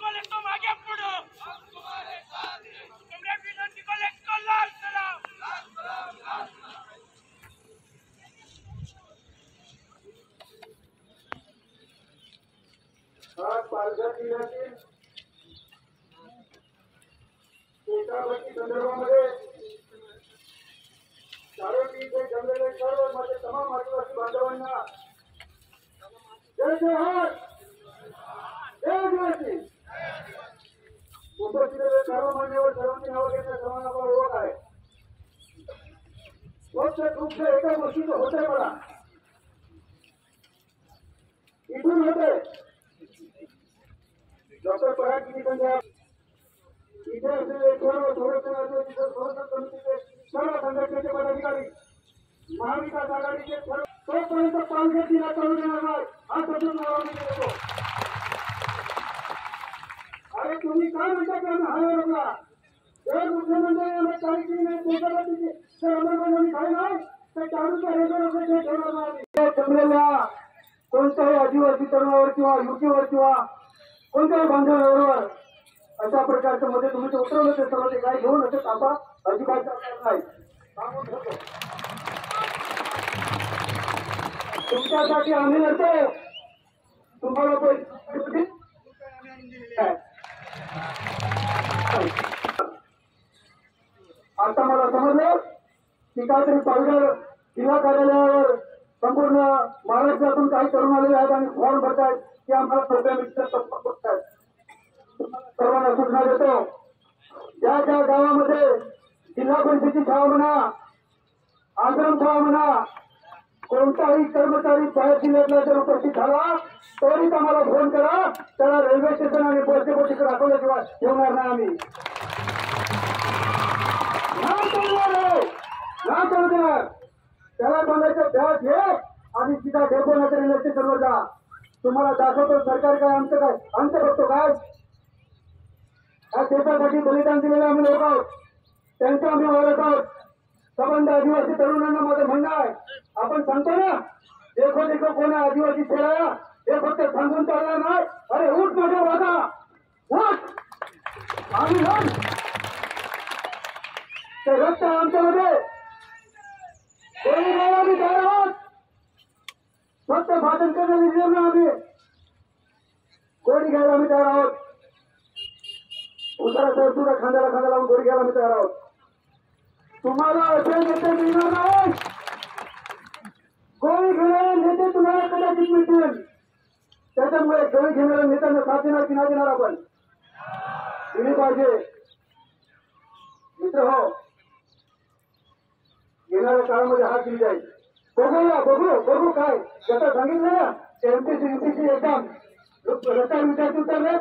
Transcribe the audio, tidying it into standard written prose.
तुम आगे बढ़ो, हम तुम्हारे साथ हैं। कॉमरेड विनोद निकोलेस को लाल सलाम। आज पालघर जिल्ह्यातील शेतावरती संदर्भामध्ये चारोटी इथे जमलेले सर्व माझे तमाम आदिवासी बांधवांना जय जोहार, जय आदिवासी. उपस्थित सर्व मान्यवर सर्वांची नावं घेण्यास सर्वांना ओळख आहे. फक्त दुःख एका गोष्टीचं होतंय मला, इथून होते डॉक्टर पराग संख्या इथे असलेले सर्व संरक्षणाचे संरक्षण समितीचे सर्व संघटनेचे पदाधिकारी, महाविकास आघाडीचे सर्व तोपर्यंत पालघर जिल्हा करू देणार नाही हा शब्द मला मी देतो. अरे तुम्ही काय म्हणता की आम्ही हाय रोखला, जर मुख्यमंत्र्यांना तारीखी नाही पोहोचवला तिथे तर अंमलबजावणी झाली नाही तर चालूच्या रेल्वे ठेवणार नाही. जमलेल्या कोणत्याही आदिवासी तरुणावर किंवा युवतीवर किंवा कोणत्याही बांधवांबरोबर अशा प्रकारचं मध्ये तुम्ही ते उतरवलं ते सर्व ते काय घेऊन असे तापा अजिबात नाही सांगून ठेवतो. तुमच्यासाठी आम्ही नसतो, तुम्हाला पैसे आता मला समजलं की काहीतरी पालघर जिल्हा कार्यालयावर संपूर्ण महाराष्ट्रातून काही तरुण आलेले आहेत आणि फॉर्म भरतायत की आम्हाला प्रोग्राम संपर्क करतायत. सर्वांना सूचना देतो, ज्या ज्या गावामध्ये जिल्हा परिषदेची शाळा म्हणा, आश्रम शाळा म्हणा, कोणताही कर्मचारी बाहेर जिल्ह्यातला जर उपस्थित झाला तरीच आम्हाला फोन करा. त्याला रेल्वे स्टेशन आणि बस डेपो तिकडे दाखवल्याशिवाय ठेवणार नाही आम्ही. ना करू देणार त्याला सांगायचं बॅग घे आणि सीधा डेपो नंतर रेल्वे स्टेशनवर जा. तुम्हाला दाखवतो सरकार काय आमचं काय अंत बघतो काय. या देशासाठी बलिदान दिलेले आम्ही लोक आहोत, त्यांचं आम्ही ओळख आहोत. संबंध आदिवासी तरुणांना माझं म्हणणं आहे, आपण सांगतो ना देखो देखो कोण आहे आदिवासी खेळाया हे फक्त सांगून चालणार नाही. अरे उठ माझ्या वागा, उठ आम्ही लढ. ते रक्त आमच्यामध्ये कोणी नाही, आम्ही तयार आहोत. फक्त भाषण करण्याची नियम आम्ही गोळी घ्यायला आम्ही तयार आहोत. उसाला साहेब सुद्धा खांद्याला खांदा लावून गोळी घ्यायला आम्ही तयार आहोत. तुम्हाला असे नेते मिळणार नाही, गोळी घेणारे नेते तुम्हाला कदाचित मिळतील. त्याच्यामुळे गोळी घेणाऱ्या नेत्यांना साथ देणार की नाही देणार आपण दिली पाहिजे. मित्र हो, येणाऱ्या काळामध्ये हात दिली जाईल. बघू काय जसं सांगितलं ना एमपीसी युपीसी एक्झाम रस्त्यावर विद्यार्थी उतरले